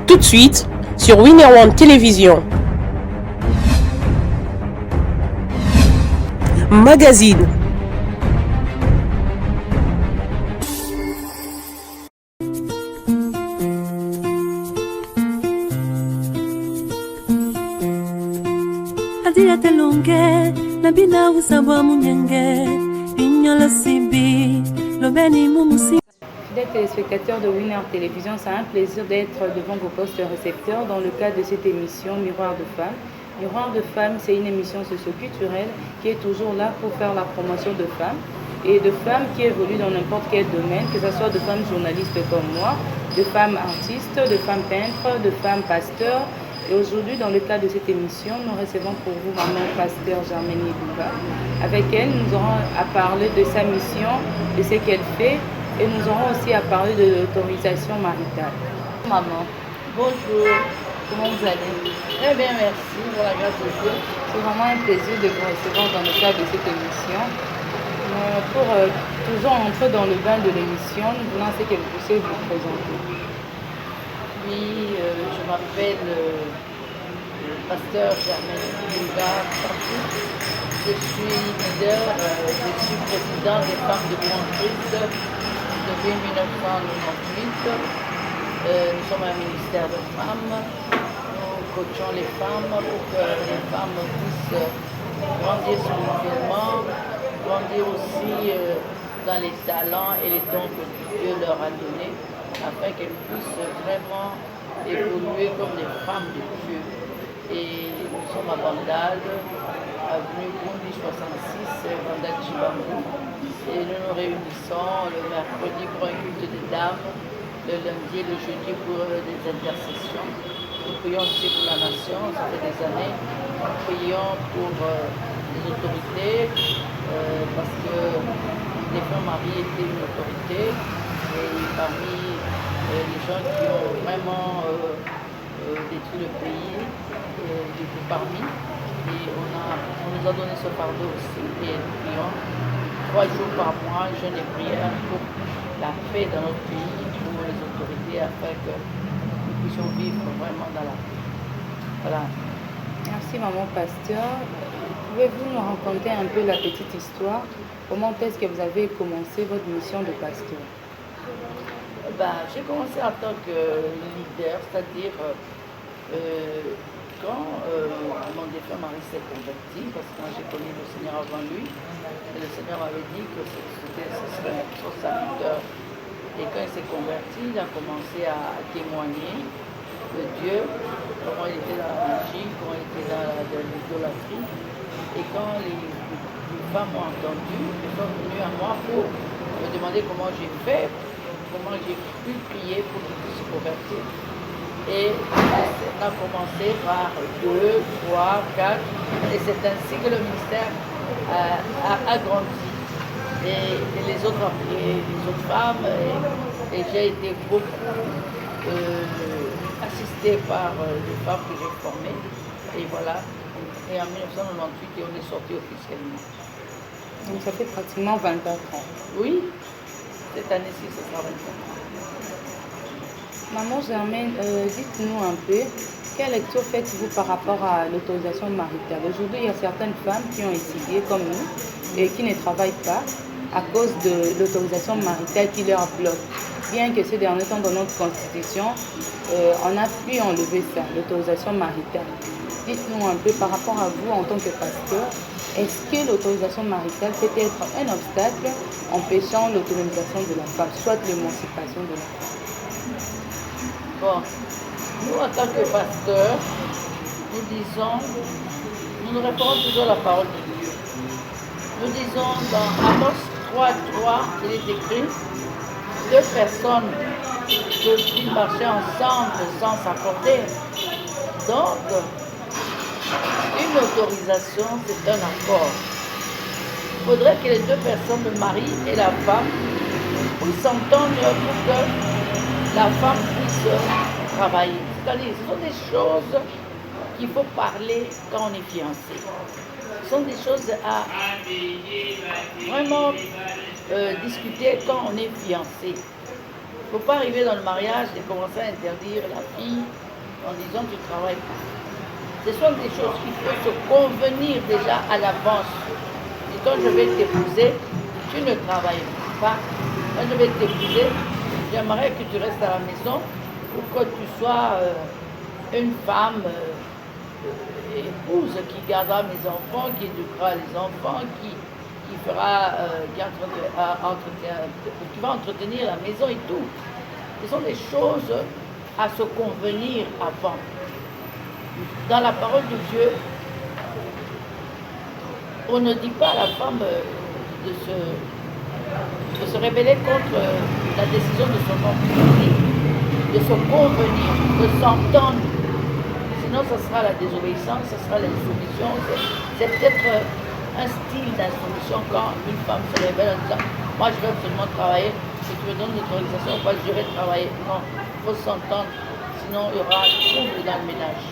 tout de suite sur Winner One Télévision. Magazine. Adia telonge, nabina usabwa munyenge, inyola sibi, lobeni mumusi. Fidèles téléspectateurs de Winner Télévision, c'est un plaisir d'être devant vos postes récepteurs dans le cadre de cette émission Miroir de Femmes. Miroir de Femmes, c'est une émission socio-culturelle qui est toujours là pour faire la promotion de femmes et de femmes qui évoluent dans n'importe quel domaine, que ce soit de femmes journalistes comme moi, de femmes artistes, de femmes peintres, de femmes pasteurs. Et aujourd'hui, dans le cadre de cette émission, nous recevons pour vous maman pasteur Germaine Bouba. Avec elle, nous aurons à parler de sa mission, de ce qu'elle fait, et nous aurons aussi à parler de l'autorisation maritale. Maman, bonjour, comment vous allez? Très bien, merci pour la grâce de Dieu. C'est vraiment un plaisir de vous recevoir dans le cadre de cette émission. Pour toujours entrer dans le bain de l'émission, nous voulons que vous puissiez vous présenter. Oui, je m'appelle pasteur Germaine Bouba. Je suis leader, je suis président des femmes de Christ depuis 1998. Nous sommes un ministère de femmes. Nous coachons les femmes pour que les femmes puissent grandir spirituellement, grandir aussi dans les talents et les dons que Dieu leur a donnés, afin qu'elles puissent vraiment évoluer comme des femmes de Dieu. Et nous sommes à Bandal, avenue Bundi 66, Bandal Chibambou. Et nous nous réunissons le mercredi pour un culte des dames, le lundi et le jeudi pour des intercessions. Nous prions aussi pour la nation, ça fait des années. Nous prions pour les autorités, parce que les femmes mariées étaient une autorité. Et parmi les gens qui ont vraiment détruit le pays, j'étais parmi. Et on nous a donné ce fardeau aussi. Et nous prions 3 jours par mois, jeûne et prière pour la paix dans notre pays, pour les autorités, afin que nous puissions vivre vraiment dans la paix. Voilà. Merci maman pasteur. Pouvez-vous nous raconter un peu la petite histoire? Comment est-ce que vous avez commencé votre mission de pasteur? J'ai commencé en tant que leader, c'est-à-dire quand mon défunt mari s'est converti, parce que moi j'ai connu le Seigneur avant lui, et le Seigneur m'avait dit que ce serait son serviteur. Et quand il s'est converti, il a commencé à témoigner de Dieu, comment il était dans la magie, comment il était dans l'idolâtrie. Et quand les femmes ont entendu, elles sont venues à moi pour me demander comment j'ai fait, comment j'ai pu prier pour qu'ils puissent se convertir. Et on a commencé par 2, 3, 4, et c'est ainsi que le ministère a grandi. Et les autres femmes, et j'ai été beaucoup assistée par les femmes que j'ai formées. Et voilà. Et en 1998, on est sorti officiellement. Donc ça fait pratiquement 24 ans. Oui. Cette année-ci, ce sera 24 ans. Maman Germaine, dites-nous un peu, quelle lecture faites-vous par rapport à l'autorisation maritale? Aujourd'hui, il y a certaines femmes qui ont étudié comme nous et qui ne travaillent pas à cause de l'autorisation maritale qui leur bloque. Bien que ces derniers temps, dans notre constitution, on a pu enlever ça, l'autorisation maritale. Dites-nous un peu par rapport à vous en tant que pasteur, est-ce que l'autorisation maritale peut être un obstacle empêchant l'autonomisation de la femme, soit l'émancipation de la femme? Bon, nous en tant que pasteurs, nous nous référons toujours à la parole de Dieu. Nous disons dans Amos 3:3, il est écrit, 2 personnes peuvent-ils marcher ensemble sans s'accorder. Donc, une autorisation, c'est un accord. Il faudrait que les 2 personnes, le mari et la femme, puissent s'entendre pour que la femme puisse travailler. C'est-à-dire, ce sont des choses qu'il faut parler quand on est fiancé. Ce sont des choses à vraiment discuter quand on est fiancé. Il ne faut pas arriver dans le mariage et commencer à interdire la fille en disant tu ne travailles pas. Ce sont des choses qu'il faut se convenir déjà à l'avance. Dit-on je vais t'épouser, tu ne travailles pas. Moi je vais t'épouser, j'aimerais que tu restes à la maison pour que tu sois une femme épouse qui gardera mes enfants, qui éduquera les enfants, qui va entretenir la maison et tout. Ce sont des choses à se convenir avant. Dans la parole de Dieu, on ne dit pas à la femme de se rébeller contre la décision de son homme, de se convenir, de s'entendre. Sinon, ce sera la désobéissance, ce sera l'insoumission. C'est peut-être un style d'insoumission quand une femme se révèle en disant « Moi, je veux absolument travailler, si tu me donnes l'autorisation, je vais travailler. » Non, il faut s'entendre, sinon il y aura trouble dans le ménage.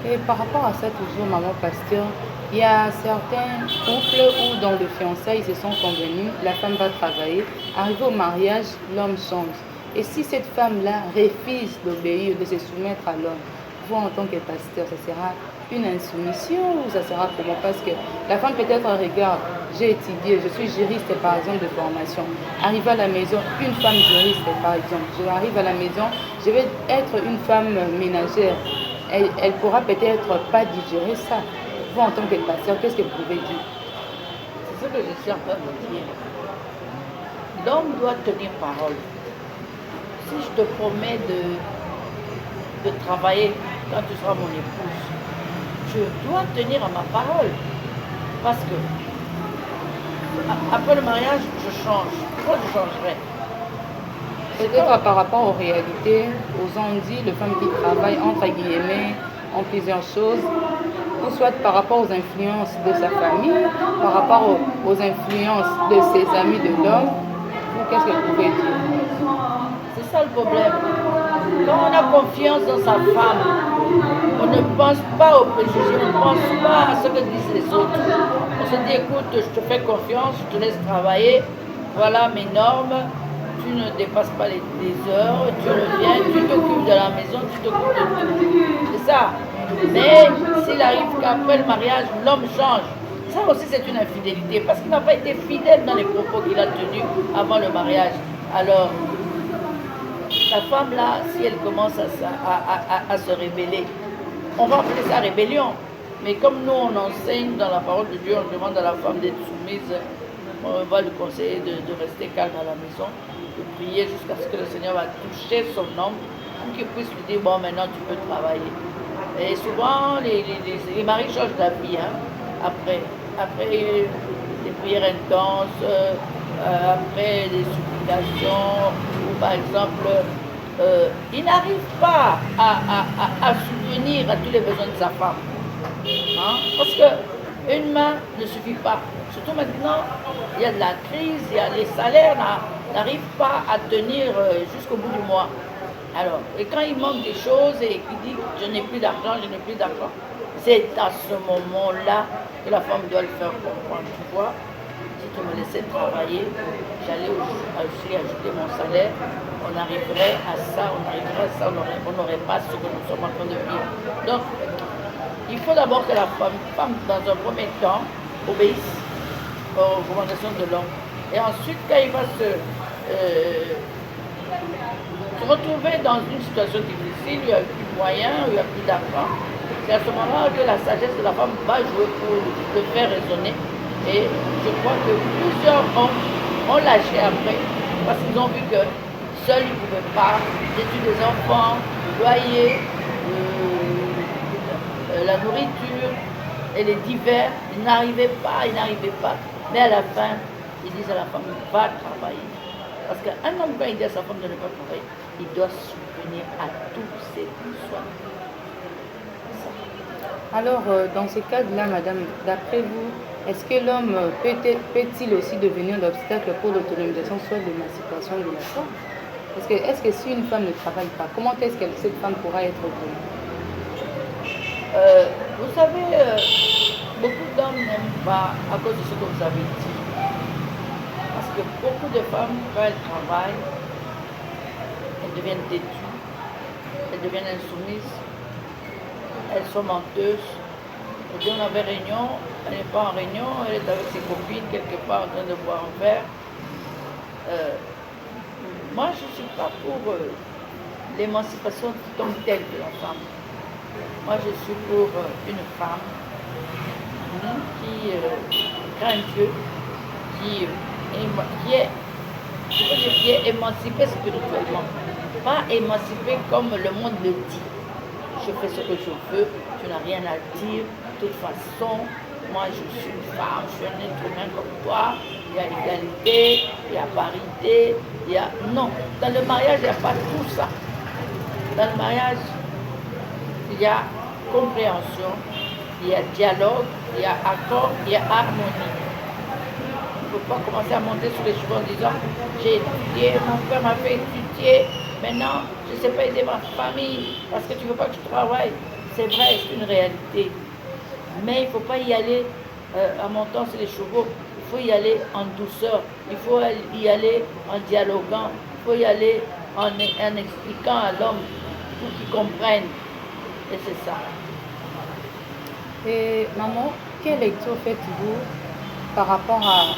Et par rapport à ça, toujours, maman pasteur, il y a certains couples où dans le fiançailles, ils se sont convenus, la femme va travailler, arrivé au mariage, l'homme change. Et si cette femme-là refuse d'obéir, de se soumettre à l'homme, vous en tant que pasteur, ça sera une insoumission ou ça sera comment? Parce que la femme peut-être regarde, j'ai étudié, je suis juriste par exemple de formation. Arrive à la maison, une femme juriste par exemple, je arrive à la maison, je vais être une femme ménagère. Elle pourra peut-être pas digérer ça. Vous en tant que pasteur, qu'est-ce que vous pouvez dire? C'est ce que je suis en train de dire. L'homme doit tenir parole. Si je te promets de travailler quand tu seras mon épouse, je dois tenir à ma parole. Parce que après le mariage, je change. Pourquoi je changerais? Peut-être par rapport aux réalités, aux ondits, les femmes qui travaillent entre guillemets en plusieurs choses, ou soit par rapport aux influences de sa famille, par rapport aux influences de ses amis de l'homme. Qu'est-ce que vous pouvez dire? C'est ça le problème. Quand on a confiance dans sa femme, on ne pense pas aux préjugés, on ne pense pas à ce que disent les autres. On se dit, écoute, je te fais confiance, je te laisse travailler, voilà mes normes, tu ne dépasses pas les heures, tu reviens, tu t'occupes de la maison, tu t'occupes de tout. C'est ça. Mais s'il arrive qu'après le mariage, l'homme change, ça aussi c'est une infidélité, parce qu'il n'a pas été fidèle dans les propos qu'il a tenus avant le mariage. Alors, la femme là, si elle commence à se rébeller, on va appeler ça rébellion. Mais comme nous on enseigne dans la parole de Dieu, on demande à la femme d'être soumise, on va lui conseiller de rester calme à la maison, de prier jusqu'à ce que le Seigneur va toucher son homme pour qu'il puisse lui dire, bon maintenant tu peux travailler. Et souvent les maris changent d'avis après des prières intenses, après des supplications, ou par exemple, il n'arrive pas à subvenir à tous les besoins de sa femme. Parce qu'une main ne suffit pas. Surtout maintenant, il y a de la crise, les salaires n'arrivent pas à tenir jusqu'au bout du mois. Alors, et quand il manque des choses et qu'il dit je n'ai plus d'argent, c'est à ce moment-là que la femme doit le faire comprendre. Tu vois, si tu me laissais travailler, j'allais aussi ajouter mon salaire, on arriverait à ça, on n'aurait pas ce que nous sommes en train de vivre. Donc, il faut d'abord que la femme, dans un premier temps, obéisse aux recommandations de l'homme. Et ensuite, quand il va se retrouver dans une situation difficile, il n'y a plus de moyens, il n'y a plus d'argent, c'est à ce moment-là que la sagesse de la femme va jouer pour le faire raisonner. Et je crois que plusieurs hommes ont lâché après, parce qu'ils ont vu que seuls ils ne pouvaient pas, études des enfants, le loyer, la nourriture et les divers, ils n'arrivaient pas. Mais à la fin, ils disent à la femme, va travailler. Parce qu'un homme, quand il dit à sa femme de ne pas travailler, il doit subvenir à tous ses besoins. Alors, dans ce cadre-là, madame, d'après vous, est-ce que l'homme peut-il aussi devenir l'obstacle pour l'autonomisation, soit de l'émancipation de la femme? Est-ce que si une femme ne travaille pas, comment est-ce que cette femme pourra être autonome? Vous savez, beaucoup d'hommes n'aiment pas à cause de ce que vous avez dit. Parce que beaucoup de femmes, quand elles travaillent, deviennent têtues, elles deviennent insoumises, elles sont menteuses. Et puis on avait réunion, elle n'est pas en réunion, elle est avec ses copines quelque part en train de boire un verre. Moi, je ne suis pas pour l'émancipation comme telle de la femme. Moi, je suis pour une femme qui craint Dieu, qui est émancipée spirituellement. Pas émancipée comme le monde le dit. Je fais ce que je veux, tu n'as rien à dire. De toute façon, moi, je suis une femme, je suis un être humain comme toi. Il y a égalité, il y a parité, il y a... Non, dans le mariage, il n'y a pas tout ça. Dans le mariage, il y a compréhension, il y a dialogue, il y a accord, il y a harmonie. Il ne faut pas commencer à monter sur les cheveux en disant j'ai étudié, mon père m'a fait étudier, maintenant je ne sais pas aider ma famille parce que tu ne veux pas que je travaille. C'est vrai, c'est une réalité. Mais il ne faut pas y aller en montant sur les chevaux. Il faut y aller en douceur, il faut y aller en dialoguant, il faut y aller en expliquant à l'homme pour qu'il comprenne. Et c'est ça. Et maman, quelle lecture faites-vous par rapport à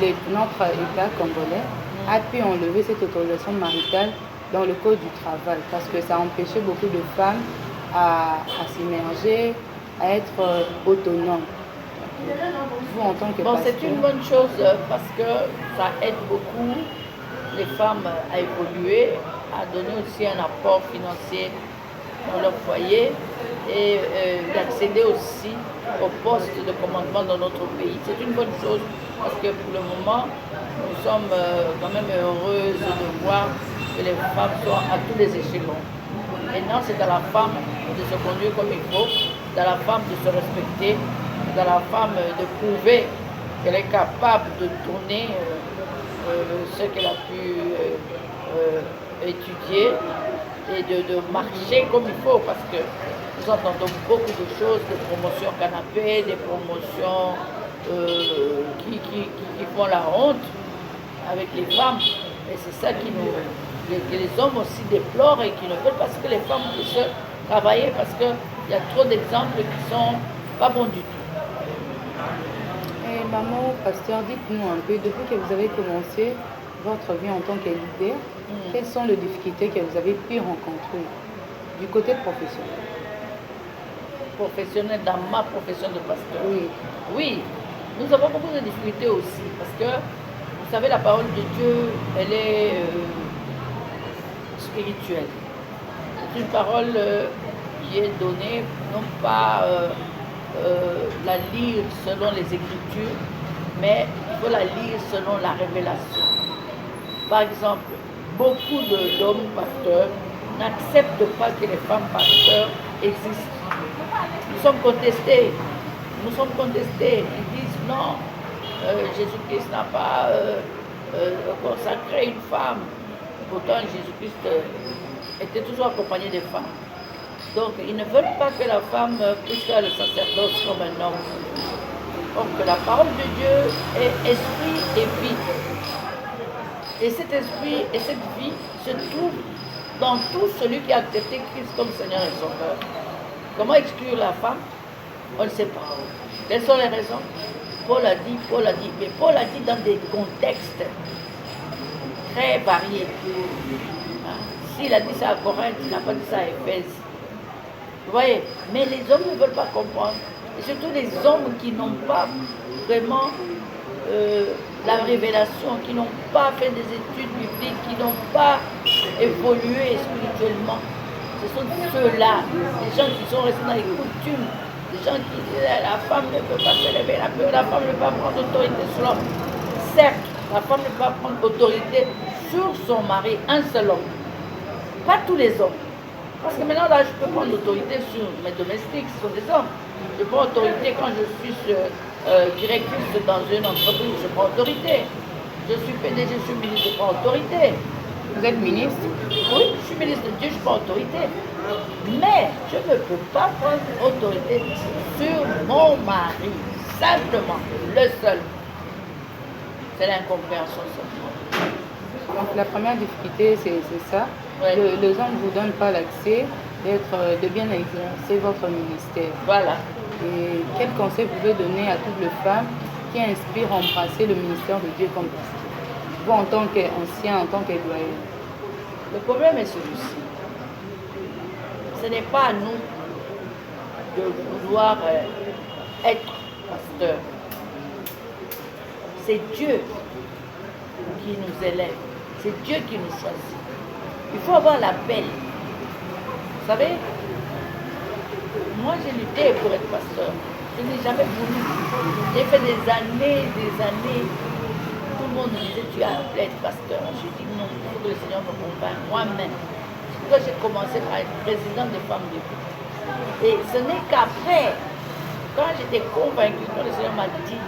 notre État congolais a pu enlever cette autorisation maritale dans le code du travail parce que ça empêchait beaucoup de femmes à s'immerger, à être autonomes. Vous, en tant que bon, pasteur, c'est une bonne chose parce que ça aide beaucoup les femmes à évoluer, à donner aussi un apport financier dans leur foyer et d'accéder aussi au poste de commandement dans notre pays. C'est une bonne chose parce que pour le moment, nous sommes quand même heureuses de voir que les femmes sont à tous les échelons. Maintenant, c'est à la femme de se conduire comme il faut, c'est à la femme de se respecter, c'est à la femme de prouver qu'elle est capable de tourner ce qu'elle a pu étudier et de marcher comme il faut parce que nous entendons beaucoup de choses, des promotions canapé, des promotions qui font la honte avec les femmes. Et c'est ça que les hommes aussi déplorent et qui ne veulent pas que les femmes puissent travailler parce qu'il y a trop d'exemples qui ne sont pas bons du tout. Et maman, pasteur, dites-nous un peu, depuis que vous avez commencé votre vie en tant que leader, quelles sont les difficultés que vous avez pu rencontrer du côté professionnel? Professionnel, dans ma profession de pasteur. Oui. Oui, nous avons beaucoup de difficultés aussi parce que, vous savez, la parole de Dieu, elle est spirituelle. C'est une parole qui est donnée, non pas la lire selon les Écritures, mais il faut la lire selon la révélation. Par exemple, beaucoup d'hommes pasteurs n'acceptent pas que les femmes pasteurs existent. Nous sommes contestés. Ils disent non, Jésus-Christ n'a pas consacré une femme. Pourtant, Jésus-Christ était toujours accompagné des femmes. Donc, ils ne veulent pas que la femme puisse faire le sacerdoce comme un homme. Donc, la parole de Dieu est esprit et vie. Et cet esprit et cette vie se trouvent dans tout celui qui a accepté Christ comme Seigneur et Sauveur. Comment exclure la femme? On ne sait pas. Quelles sont les raisons? Paul a dit, mais Paul a dit dans des contextes très variés. S'il a dit ça à Corinthe, il n'a pas dit ça à Éphèse. Vous voyez? Mais les hommes ne veulent pas comprendre. Et surtout les hommes qui n'ont pas vraiment la révélation, qui n'ont pas fait des études bibliques, qui n'ont pas évolué spirituellement. Ce sont ceux-là, des gens qui sont restés dans les coutumes, des gens qui disent la femme ne peut pas s'élever, la femme ne peut pas prendre autorité sur l'homme. Certes, la femme ne peut pas prendre autorité sur son mari, un seul homme. Pas tous les hommes. Parce que maintenant, là, je peux prendre l'autorité sur mes domestiques, ce sont des hommes. Je prends autorité quand je suis directrice dans une entreprise, je prends autorité. Je suis PDG, je suis ministre, je prends autorité. Vous êtes ministre? Oui, je suis ministre de Dieu, je prends autorité. Mais je ne peux pas prendre autorité sur mon mari. Simplement, le seul. C'est l'incompréhension seulement. Donc la première difficulté, c'est ça. Ouais. Les hommes ne vous donnent pas l'accès de bien exercer votre ministère. Voilà. Et quel conseil vous pouvez donner à toutes les femmes qui inspirent à embrasser le ministère de Dieu comme pasteur? Vous, en tant qu'ancien, en tant que doyen. Le problème est celui-ci. Ce n'est pas à nous de vouloir être pasteur. C'est Dieu qui nous élève. C'est Dieu qui nous choisit. Il faut avoir l'appel. Vous savez, moi j'ai lutté pour être pasteur. Je n'ai jamais voulu. J'ai fait des années. Tout le monde me disait, tu as appelé à être pasteur. J'ai dit non, il faut que le Seigneur me convainque moi-même. C'est pourquoi j'ai commencé par être présidente des femmes de Dieu. Et ce n'est qu'après, quand j'étais convaincue, quand le Seigneur m'a dit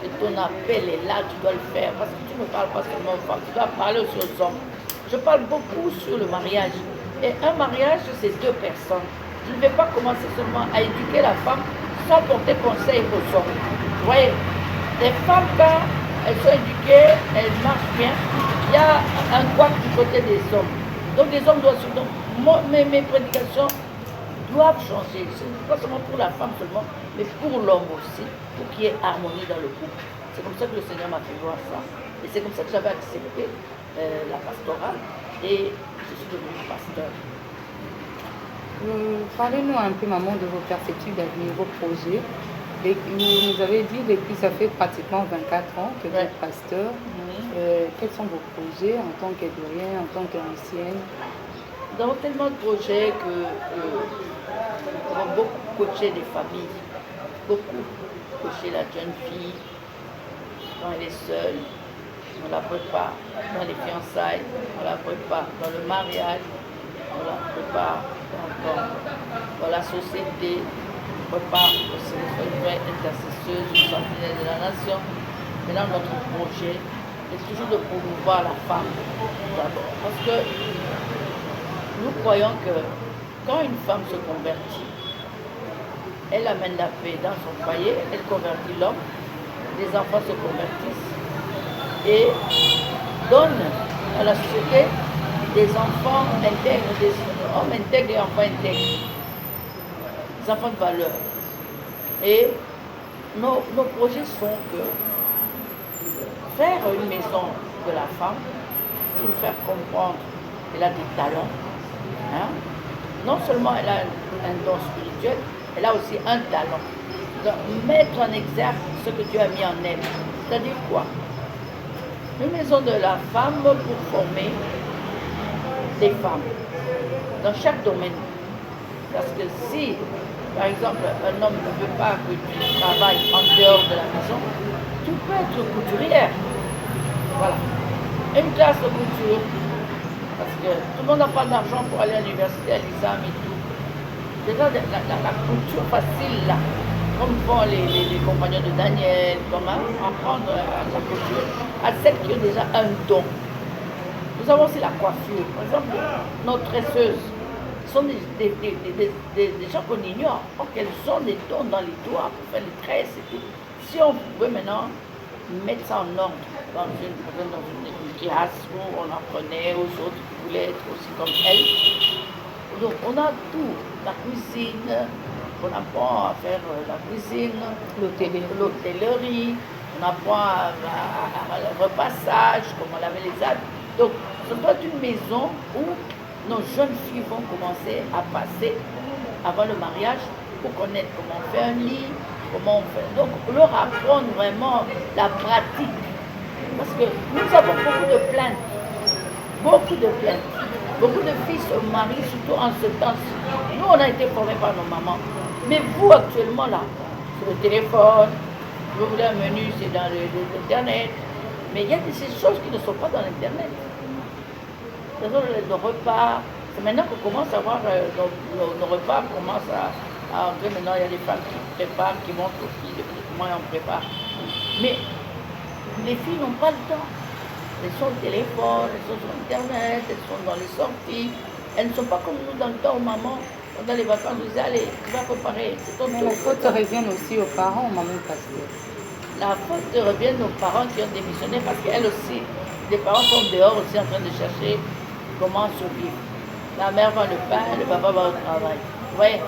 que ton appel est là, tu dois le faire. Parce que tu ne parles pas seulement aux femmes, tu dois parler aussi aux hommes. Je parle beaucoup sur le mariage. Et un mariage, c'est deux personnes. Je ne vais pas commencer seulement à éduquer la femme sans porter conseil aux hommes. Vous voyez, les femmes, quand elles sont éduquées, elles marchent bien, il y a un couac du côté des hommes. Donc les hommes doivent suivre. Donc mes prédications doivent changer. Ce n'est pas seulement pour la femme seulement, mais pour l'homme aussi, pour qu'il y ait harmonie dans le couple. C'est comme ça que le Seigneur m'a fait voir ça. Et c'est comme ça que j'avais accepté la pastorale et je suis devenue pasteur. Parlez-nous un peu, maman, de vos perspectives d'avenir, vos projets. Et vous nous avez dit depuis ça fait pratiquement 24 ans que vous êtes pasteur. Quels sont vos projets en tant qu'aidorien, en tant qu'ancienne? Nous avons tellement de projets que nous avons beaucoup coaché des familles, beaucoup coaché la jeune fille quand elle est seule, on la prépare dans les fiançailles, on la prépare dans le mariage, on la prépare dans la société, on prépare aussi une vraie intercesseuse, une sentinelle de la nation. Maintenant, notre projet est toujours de promouvoir la femme d'abord, parce que nous croyons que quand une femme se convertit, elle amène la paix dans son foyer, elle convertit l'homme, les enfants se convertissent et donnent à la société des enfants intègres, des hommes intègres et enfants intègres, des enfants de valeur. Et nos projets sont que faire une maison de la femme pour lui faire comprendre qu'elle a des talents. Hein? Non seulement elle a un don spirituel, elle a aussi un talent. Donc, mettre en exergue ce que Dieu a mis en elle. C'est-à-dire quoi? Une maison de la femme pour former des femmes dans chaque domaine. Parce que si, par exemple, un homme ne veut pas que tu travailles en dehors de la maison, tu peux être couturière. Voilà. Une classe de couture. Parce que tout le monde n'a pas d'argent pour aller à l'université, à l'ISAM et tout. Déjà, la couture facile, là, comme font les compagnons de Daniel, comment apprendre la couture, à celles qui ont déjà un don. Nous avons aussi la coiffure. Par exemple, nos tresseuses sont des gens qu'on ignore. Or qu'elles ont des dons dans les doigts pour faire les tresses et tout. Si on pouvait maintenant mettre ça en ordre dans une classe où on apprenait aux autres qui voulaient être aussi comme elles. Donc on a tout, la cuisine, on apprend à faire la cuisine, l'hôtellerie, on apprend le repassage, comment laver les habits. Donc ce doit être une maison où nos jeunes filles vont commencer à passer avant le mariage pour connaître comment on fait un lit, comment on fait. Donc leur apprendre vraiment la pratique. Parce que nous avons beaucoup de plaintes. Beaucoup de filles se marient, surtout en ce temps-ci. Nous, on a été formés par nos mamans. Mais vous, actuellement, là, sur le téléphone, vous voulez un menu, c'est dans l'Internet. Mais il y a ces choses qui ne sont pas dans l'Internet. Le repas, c'est maintenant qu'on commence à voir nos repas, commencent à entrer. Maintenant, il y a des femmes qui préparent, qui montrent aux filles comment on prépare. Mais les filles n'ont pas le temps. Elles sont au téléphone, elles sont sur Internet, elles sont dans les sorties. Elles ne sont pas comme nous dans le temps où maman, pendant les vacances, nous disait allez, tu vas préparer. Mais la faute revient aussi aux parents, maman pasteur. La faute revient aux parents qui ont démissionné parce qu'elles aussi, les parents sont dehors aussi en train de chercher comment survivre. La mère vend le pain, le papa va au travail. Vous voyez?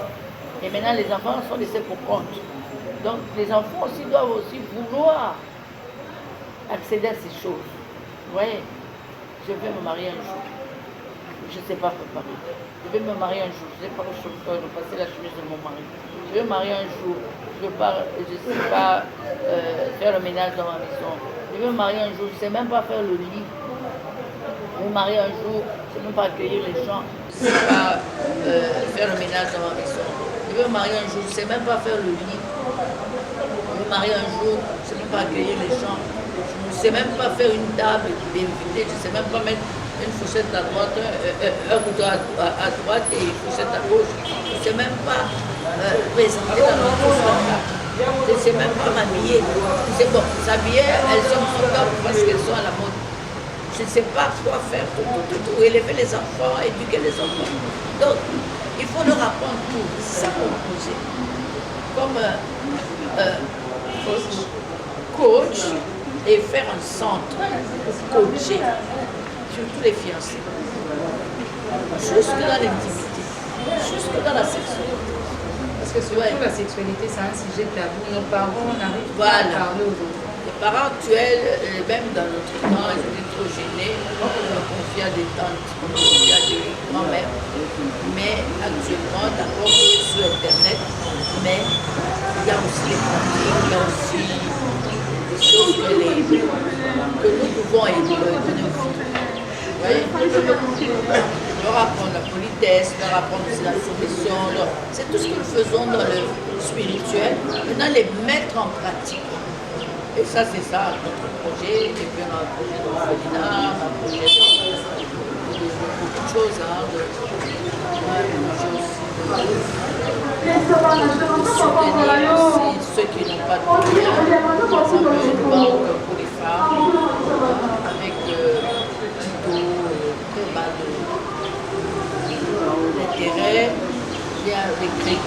Et maintenant, les enfants sont laissés pour compte. Donc, les enfants aussi doivent aussi vouloir accéder à ces choses. Vous voyez? Je vais me marier un jour. Je ne sais pas préparer. Je vais me marier un jour. Je ne sais pas passer la chemise de mon mari. Je vais me marier un jour. Je ne sais pas faire le ménage dans ma maison. Je vais me marier un jour. Je ne sais même pas faire le lit. Je vais me marier un jour. Je ne sais même pas accueillir les gens. Je ne sais pas faire le ménage dans ma maison. Je vais me marier un jour. Je ne sais même pas faire le lit. Je vais me marier un jour. Je ne sais même pas accueillir les gens. Je ne sais même pas faire une table d'invité. Je ne sais même pas mettre une fourchette à droite, un couteau à droite et une fourchette à gauche. Je ne sais même pas présenter dans notre spectacle. Je ne sais même pas m'habiller. C'est bon, s'habiller, elles sont en top parce qu'elles sont à la mode. Je ne sais pas quoi faire, tout, élever les enfants, éduquer les enfants. Donc, il faut leur apprendre tout. C'est ça mon projet. Comme coach et faire un centre pour coacher, surtout les fiancés. Jusque dans l'intimité, jusque dans la sexualité. Parce que surtout la sexualité, c'est un sujet tabou. Nos parents n'arrivent pas à parler aujourd'hui. Les parents actuels, même dans notre temps, ils étaient trop gênés. On confie à des tantes, on confie à des grands-mères. Mais actuellement, d'accord, sur Internet, mais il y a aussi les pratiques, il y a aussi des choses que nous pouvons aider de nos filles. Leur apprendre la politesse, leur apprendre aussi la soumission, c'est tout ce que nous faisons dans le spirituel, maintenant les mettre en pratique. Et ça, c'est ça, notre projet. Et puis on a un projet d'orphelinat, on a un projet de beaucoup de choses, soutenir aussi ceux qui n'ont pas de moyens, par exemple une banque pour les femmes, avec très bas d'intérêt, il y a des crédits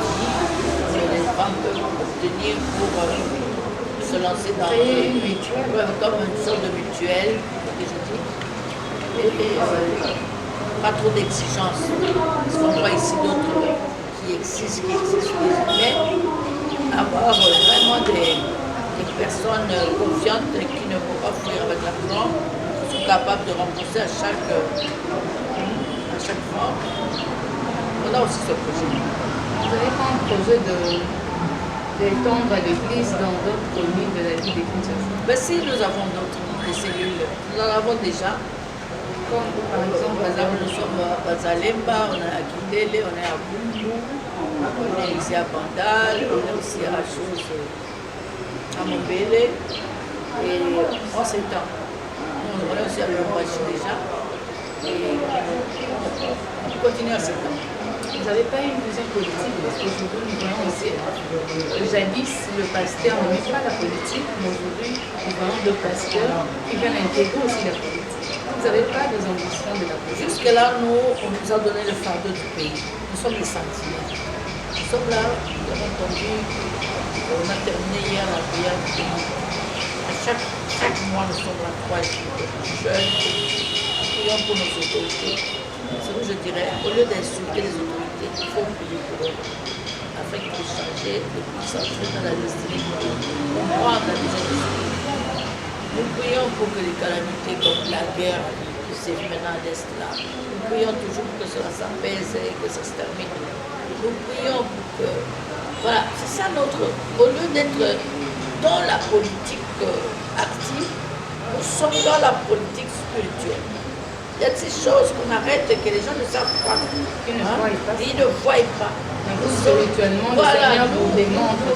que les femmes peuvent obtenir pour se lancer dans une mutuelle, comme une sorte de mutuelle, et pas trop d'exigences. Parce qu'on voit ici d'autres qui existent, mais avoir vraiment des personnes confiantes qui ne vont pas fuir avec l'argent, qui sont capables de rembourser à chaque fois. On a aussi ce projet. Vous n'avez pas un projet d'étendre l'église dans d'autres communes de la ville de Kinshasa? Ben si, nous avons des cellules. Nous en avons déjà. Comme par exemple, nous sommes à Bazalemba, on est à Kindele, on est à Bundu, on est ici à Bandal, on est aussi à Chose, à Mombele. Et on s'étend. On est aussi à Lombashi déjà. Et on continue à s'étendre. Vous n'avez pas une vision politique parce qu'aujourd'hui nous voyons aussi, jadis le pasteur ne met pas la politique, mais aujourd'hui nous voyons deux pasteurs qui viennent intégrer aussi la politique. Vous n'avez pas des ambitions de la politique? Jusque-là, on nous a donné le fardeau du pays. Nous sommes les sentinelles. Nous sommes là, nous avons entendu, on a terminé hier la prière du pays. Chaque mois, nous sommes là 3 jours jeunes. Nous prions pour nos autorités. C'est où je dirais, au lieu d'insulter les autorités, il faut prier pour eux, afin qu'ils puissent changer et puissent entrer dans la destinée du pays, comprendre la vision du pays. Nous prions pour que les calamités comme la guerre qui sévit maintenant à l'Est là, nous prions toujours pour que cela s'apaise et que ça se termine. Nous prions pour que, voilà, c'est ça notre, au lieu d'être dans la politique active, nous sommes dans la politique spirituelle. Il y a ces choses qu'on arrête et que les gens ne savent pas. Ils ne voient pas. Ils ne voient pas. Mais vous, spirituellement, voilà, le Seigneur vous démontre.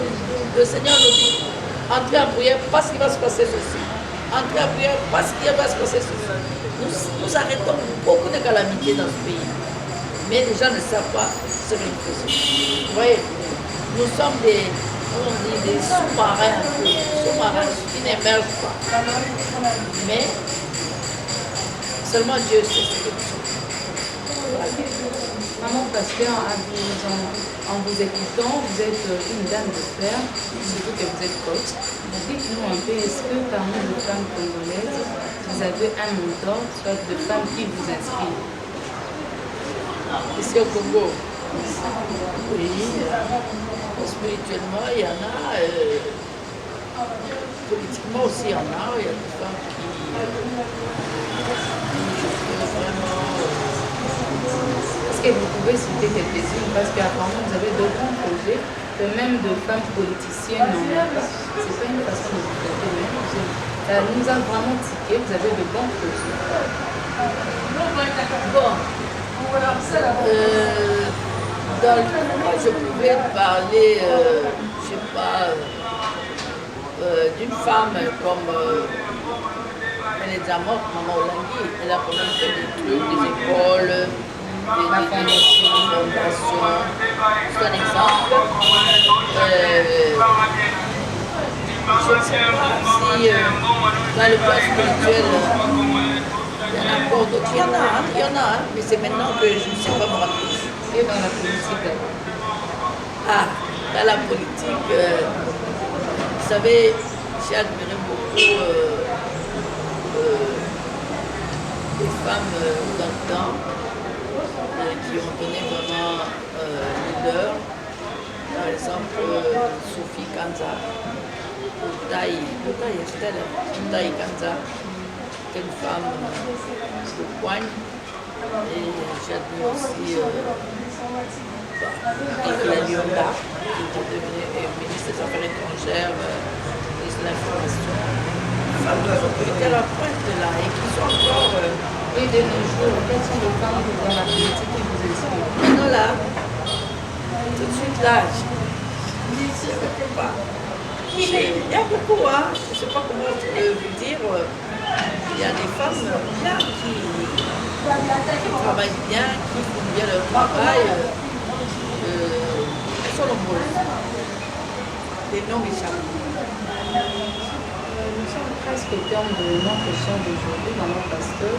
Le Seigneur nous dit, entrez en prière parce qu'il va se passer ceci. Entrez en prière parce qu'il va se passer ceci. Nous arrêtons beaucoup de calamités dans ce pays. Mais les gens ne savent pas ce que nous faisons. Vous voyez, nous sommes des sous-marins, qui n'émergent pas. Mais seulement Dieu sait ce que nous sommes. Maman pasteur, en vous écoutant, vous êtes une dame de fer, surtout que vous êtes coach. Dites-nous un peu, est-ce que parmi les femmes congolaises, vous avez un mentor, soit de femmes qui vous inspirent? Ici au Congo. Oui, spirituellement, il y en a. Politiquement aussi, il y en a. Il y a des femmes qui vraiment. Est-ce que vous pouvez citer quelques-unes? Parce qu'apparemment, vous avez de bons projets, que même de femmes politiciennes n'en ont pas. C'est pas une façon de vous traiter, mais ça nous a vraiment tiqué. Vous avez de bons projets. Bon. Moi, je pouvais parler, je sais pas, d'une femme comme elle est déjà morte, Maman Olangui. Elle a quand même fait des trucs, des écoles, des fondations. C'est un exemple. Je ne sais pas si dans le plan spirituel, il y en a encore d'autres. Il y en a, mais c'est maintenant que je ne sais pas me rappeler. Et dans la politique, Ah, dans la politique, vous savez, j'ai admiré beaucoup les femmes dans le temps qui ont donné vraiment leader. Par exemple, Sophie Kanza, Taï Kanza, qui est une femme de poigne. Et j'admire aussi Nicolas Lyonda, qui était devenu ministre des Affaires étrangères, ministre de l'Information. Des femmes qui étaient à la pointe là et qui sont encore. et de nos jours, quelles sont les femmes dans la politique qui vous inspirent? Maintenant là, tout de suite là, je ne sais pas. Il y a beaucoup, hein, je ne sais pas comment je peux vous dire. Il y a des femmes bien qui travaillent bien, qui font bien leur travail. Elles sont nombreuses. Des noms échappent. Nous sommes presque au terme de notre échange d'aujourd'hui, Maman Pasteur.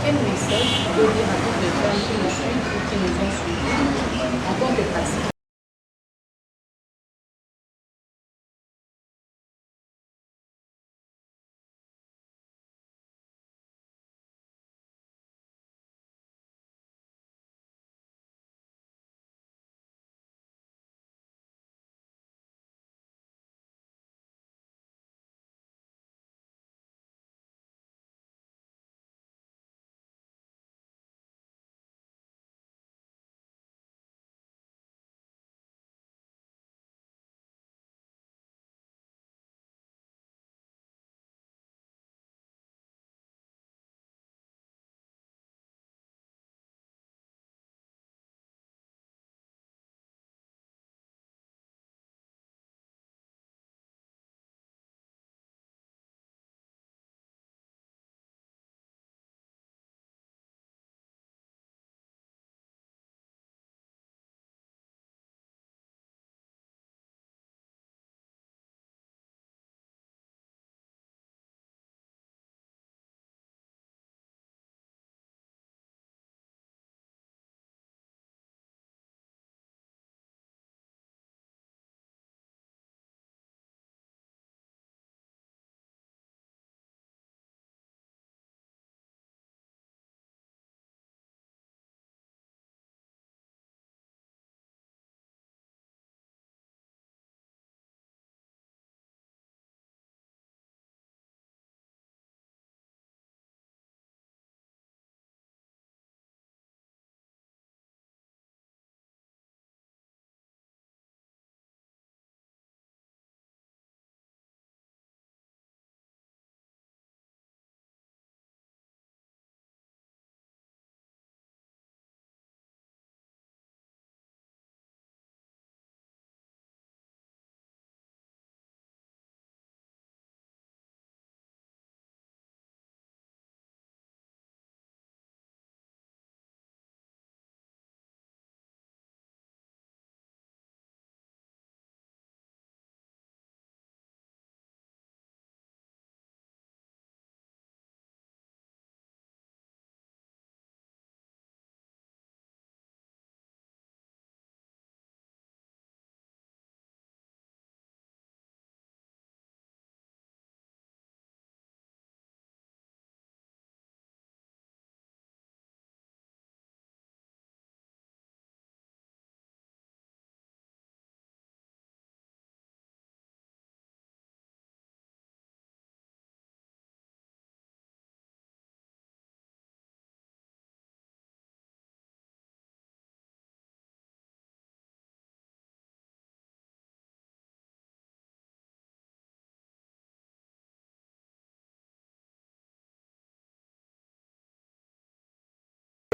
Quel message vous pouvez dire à toutes les femmes qui nous suivent ou qui nous ont suivis en tant que pasteur?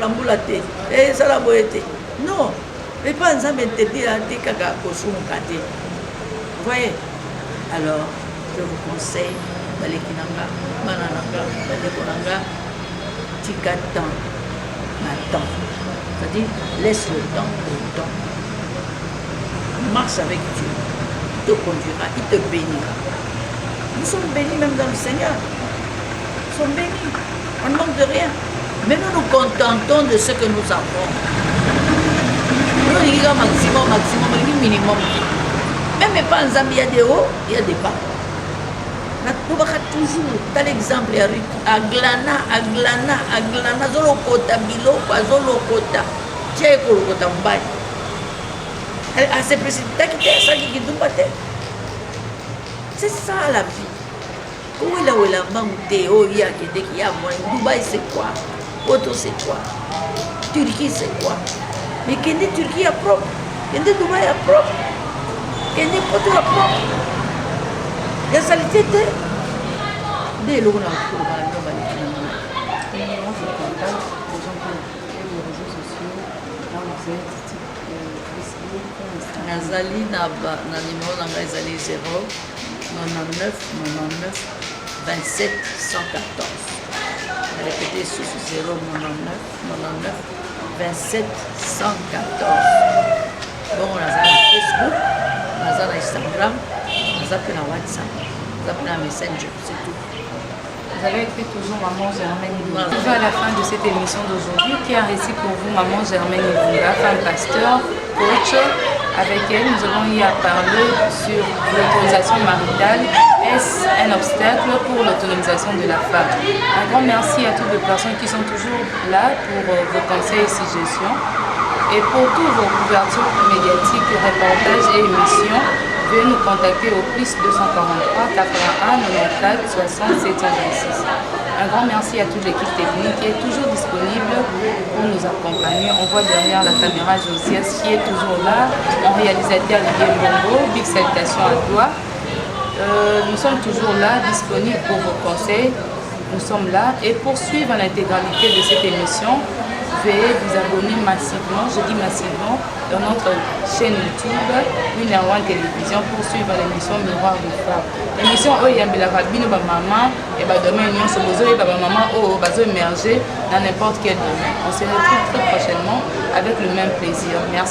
Lambula te, ça la boîte. Non, mais pas en interdit à des caca au son caté. Vous voyez? Alors, je vous conseille d'aller Kinanga, Manananga, d'aller Konanga, Tikatan, attends. C'est-à-dire, laisse le temps au temps. Marche avec Dieu. Il te conduira, il te bénira. Nous sommes bénis même dans le Seigneur. Nous sommes bénis. On ne manque de rien. Mais nous nous contentons de ce que nous avons. Nous disons maximum, minimum. Même pas en Zambie, il y a des hauts, il y a des bas. Nous avons toujours, t'as l'exemple, Aglana, Zolokota, Biloko, Zolokota, Tchekolokota, Mbaye. Elle s'est précipitée, c'est ça la vie. Où est la Mamouté, oh, il y a Dubaï, c'est quoi? Poto, c'est quoi? Turquie, c'est quoi? Mais Kende Turquie est propre, Kende Dubaï est propre, Kende Poto est propre. Il y a salité. Dès l'eau, on a Nazali na numéro d'engrais Nazali 0 99 99 27 114. Répétez sur 0 99 99 27 114. Bon, Nazali na Facebook, Nazali na Instagram, Nazali na WhatsApp, Nazali na Messenger, c'est tout. Vous avez été toujours Maman Germaine Ilunga. On va à la fin de cette émission d'aujourd'hui. Qui a réussi pour vous Maman Germaine Ilunga, femme pasteur, coach. Avec elle, nous avons eu à parler sur l'autorisation maritale. Est-ce un obstacle pour l'autonomisation de la femme? Un grand merci à toutes les personnes qui sont toujours là pour vos conseils et suggestions. Et pour toutes vos couvertures médiatiques, reportages et émissions, veuillez nous contacter au plus 243 81 94 60 726. Un grand merci à toute l'équipe technique qui est toujours disponible pour nous accompagner. On voit derrière la caméra Josias qui est toujours là, en réalisateur Olivier Bongo. Big salutations à toi. Nous sommes toujours là, disponibles pour vos conseils. Nous sommes là et pour suivre l'intégralité de cette émission, veuillez vous abonner massivement, je dis massivement, dans notre chaîne YouTube, Winner One Télévision, pour suivre l'émission Miroir de Femme. L'émission Oyambela Rabino Maman et demain Union Sobozo et Maman au Bazo émerger dans n'importe quel domaine. On se retrouve très prochainement avec le même plaisir. Merci.